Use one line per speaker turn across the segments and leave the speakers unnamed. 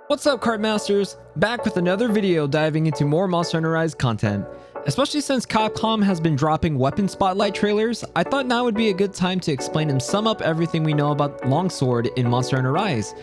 What's up, Card Masters? Back with another video diving into more Monster Hunter Rise content. Especially since Capcom has been dropping weapon spotlight trailers, I thought now would be a good time to explain and sum up everything we know about Longsword in Monster Hunter Rise.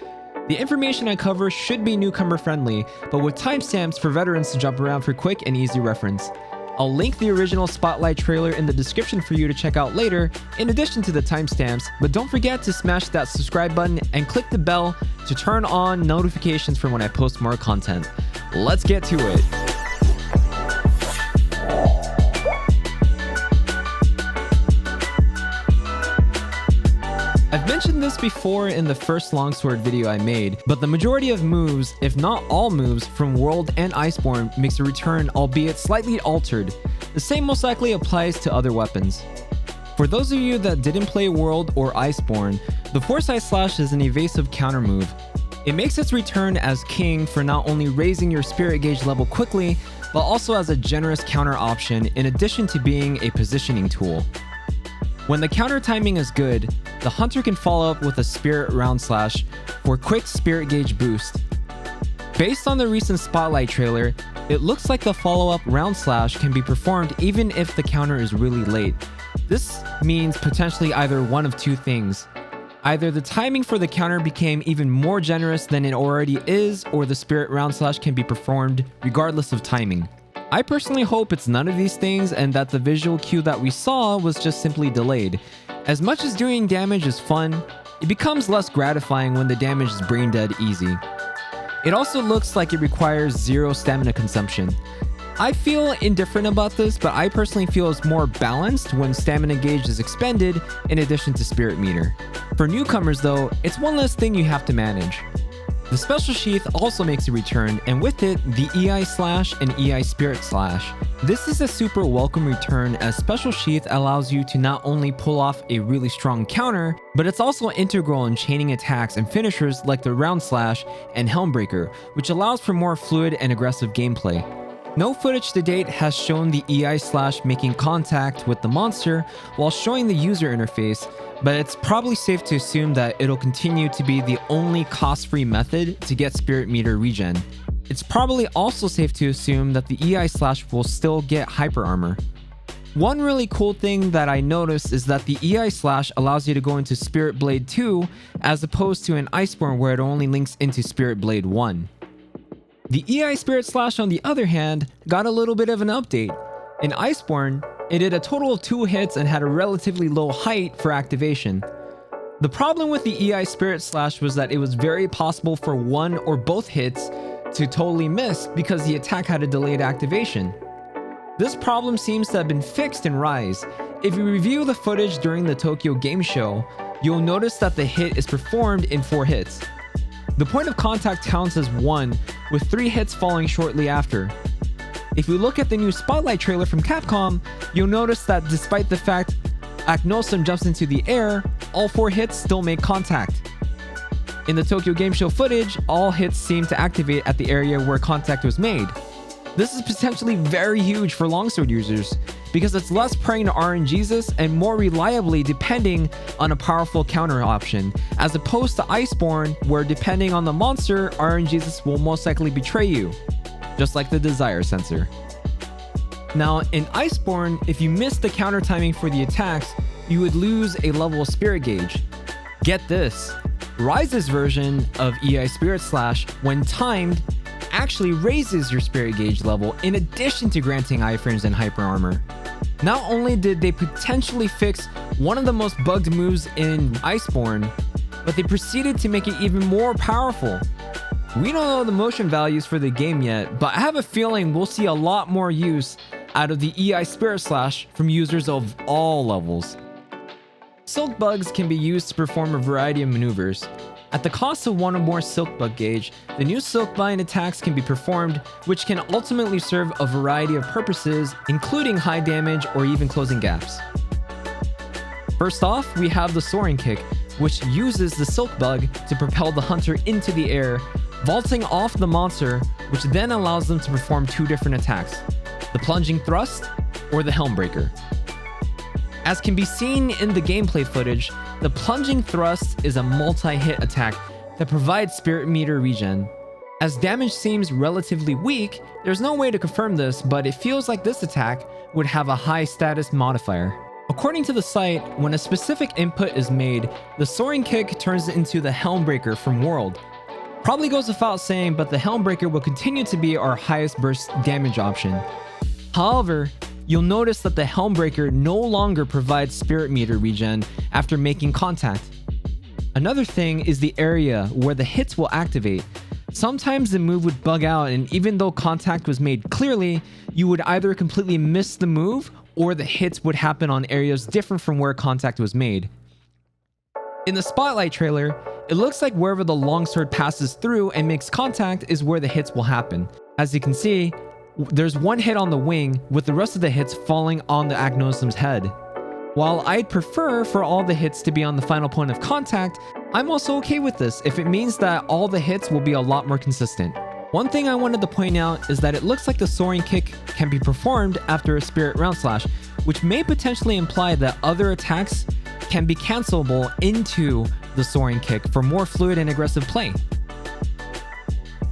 The information I cover should be newcomer friendly, but with timestamps for veterans to jump around for quick and easy reference. I'll link the original spotlight trailer in the description for you to check out later, in addition to the timestamps, but don't forget to smash that subscribe button and click the bell to turn on notifications for when I post more content. Let's get to it. I've mentioned this before in the first Longsword video I made, but the majority of moves, if not all moves, from World and Iceborne makes a return, albeit slightly altered. The same most likely applies to other weapons. For those of you that didn't play World or Iceborne, the Foresight Slash is an evasive counter move. It makes its return as king for not only raising your spirit gauge level quickly, but also as a generous counter option in addition to being a positioning tool. When the counter timing is good, the hunter can follow up with a Spirit Round Slash for quick spirit gauge boost. Based on the recent Spotlight trailer, it looks like the follow-up Round Slash can be performed even if the counter is really late. This means potentially either one of two things. Either the timing for the counter became even more generous than it already is, or the Spirit Round Slash can be performed regardless of timing. I personally hope it's none of these things and that the visual cue that we saw was just simply delayed. As much as doing damage is fun, it becomes less gratifying when the damage is brain dead easy. It also looks like it requires zero stamina consumption. I feel indifferent about this, but I personally feel it's more balanced when stamina gauge is expended in addition to spirit meter. For newcomers though, it's one less thing you have to manage. The special sheath also makes a return, and with it, the Iai Slash and Iai Spirit Slash. This is a super welcome return, as special sheath allows you to not only pull off a really strong counter, but it's also integral in chaining attacks and finishers like the Round Slash and Helm Breaker, which allows for more fluid and aggressive gameplay. No footage to date has shown the Iai Slash making contact with the monster while showing the user interface, but it's probably safe to assume that it'll continue to be the only cost-free method to get spirit meter regen. It's probably also safe to assume that the Iai Slash will still get hyper armor. One really cool thing that I noticed is that the Iai Slash allows you to go into Spirit Blade 2 as opposed to an Iceborne where it only links into Spirit Blade 1. The Iai Spirit Slash, on the other hand, got a little bit of an update. In Iceborne, it did a total of 2 hits and had a relatively low height for activation. The problem with the Iai Spirit Slash was that it was very possible for one or both hits to totally miss because the attack had a delayed activation. This problem seems to have been fixed in Rise. If you review the footage during the Tokyo Game Show, you'll notice that the hit is performed in 4 hits. The point of contact counts as 1, with 3 hits following shortly after. If you look at the new Spotlight trailer from Capcom, you'll notice that despite the fact Aknosum jumps into the air, all 4 hits still make contact. In the Tokyo Game Show footage, all hits seem to activate at the area where contact was made. This is potentially very huge for Longsword users, because it's less prone to RNGesus and more reliably depending on a powerful counter option, as opposed to Iceborne, where depending on the monster, RNGesus will most likely betray you, just like the Desire Sensor. Now, in Iceborne, if you missed the counter timing for the attacks, you would lose a level of spirit gauge. Get this, Rise's version of Iai Spirit Slash, when timed, actually raises your spirit gauge level in addition to granting iframes and hyper armor. Not only did they potentially fix one of the most bugged moves in Iceborne, but they proceeded to make it even more powerful. We don't know the motion values for the game yet, but I have a feeling we'll see a lot more use out of the Iai Spirit Slash from users of all levels. Silk bugs can be used to perform a variety of maneuvers. At the cost of 1 or more silk bug gauge, the new silk bind attacks can be performed, which can ultimately serve a variety of purposes, including high damage or even closing gaps. First off, we have the Soaring kick, which uses the silk bug to propel the hunter into the air, vaulting off the monster, which then allows them to perform 2 different attacks, the Plunging thrust or the Helm Breaker. As can be seen in the gameplay footage, the Plunging thrust is a multi-hit attack that provides spirit meter regen. As damage seems relatively weak, there's no way to confirm this, but it feels like this attack would have a high status modifier. According to the site, when a specific input is made, the Soaring kick turns into the Helmbreaker from World. Probably goes without saying, but the Helmbreaker will continue to be our highest burst damage option. However, you'll notice that the Helmbreaker no longer provides spirit meter regen after making contact. Another thing is the area where the hits will activate. Sometimes the move would bug out, and even though contact was made clearly, you would either completely miss the move or the hits would happen on areas different from where contact was made. In the Spotlight trailer, it looks like wherever the Longsword passes through and makes contact is where the hits will happen. As you can see, there's one hit on the wing, with the rest of the hits falling on the Agnosim's head. While I'd prefer for all the hits to be on the final point of contact, I'm also okay with this if it means that all the hits will be a lot more consistent. One thing I wanted to point out is that it looks like the Soaring kick can be performed after a Spirit Round Slash, which may potentially imply that other attacks can be cancelable into the Soaring kick for more fluid and aggressive play.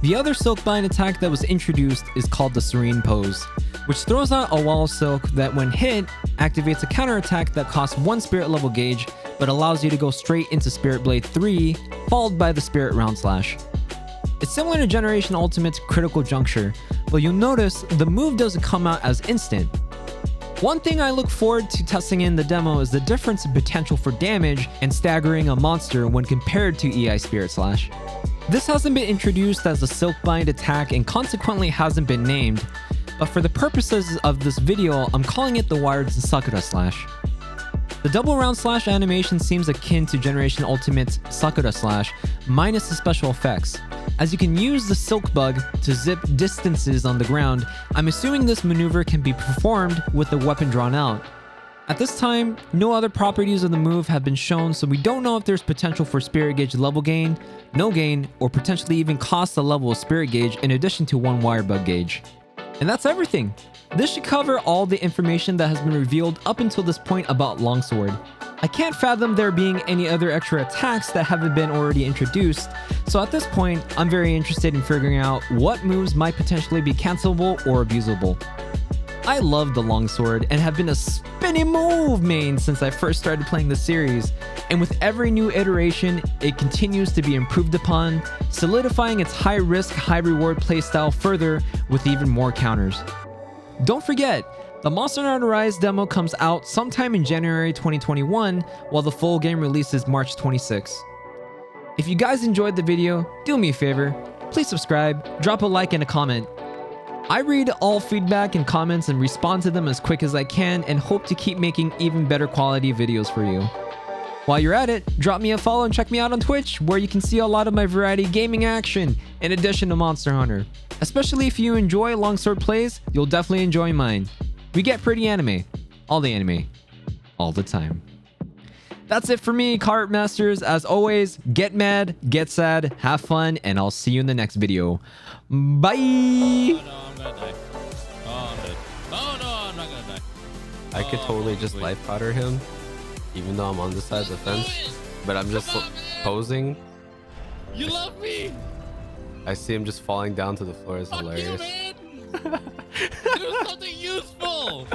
The other Silkbind attack that was introduced is called the Serene Pose, which throws out a wall of silk that when hit, activates a counterattack that costs 1 spirit level gauge, but allows you to go straight into Spirit Blade 3, followed by the Spirit Round Slash. It's similar to Generation Ultimate's Critical Juncture, but you'll notice the move doesn't come out as instant. One thing I look forward to testing in the demo is the difference in potential for damage and staggering a monster when compared to Iai Spirit Slash. This hasn't been introduced as a Silkbind attack and consequently hasn't been named, but for the purposes of this video, I'm calling it the Wired Sakura Slash. The double round slash animation seems akin to Generation Ultimate's Sakura Slash, minus the special effects. As you can use the Silk Bug to zip distances on the ground, I'm assuming this maneuver can be performed with the weapon drawn out. At this time, no other properties of the move have been shown, so we don't know if there's potential for Spirit Gauge level gain, no gain, or potentially even cost a level of Spirit Gauge in addition to 1 Wire Bug gauge. And that's everything. This should cover all the information that has been revealed up until this point about Longsword. I can't fathom there being any other extra attacks that haven't been already introduced, so at this point, I'm very interested in figuring out what moves might potentially be cancelable or abusable. I love the Longsword and have been a spinning move main since I first started playing the series, and with every new iteration, it continues to be improved upon, solidifying its high risk, high reward playstyle further with even more counters. Don't forget, the Monster Hunter Rise demo comes out sometime in January 2021, while the full game releases March 26. If you guys enjoyed the video, do me a favor, please subscribe, drop a like and a comment. I read all feedback and comments and respond to them as quick as I can and hope to keep making even better quality videos for you. While you're at it, drop me a follow and check me out on Twitch, where you can see a lot of my variety gaming action in addition to Monster Hunter. Especially if you enjoy Longsword plays, you'll definitely enjoy mine. We get pretty anime. All the anime. All the time. That's it for me, Cart Masters. As always, get mad, get sad, have fun, and I'll see you in the next video. Bye!
Oh, no, I'm gonna die. Oh, I'm dead. Oh, no, I'm not gonna die.
I could totally just life powder him, even though I'm on this side of the fence, but I'm just posing.
You love me!
I see him just falling down to the floor. It's hilarious.
You, man! Do something useful!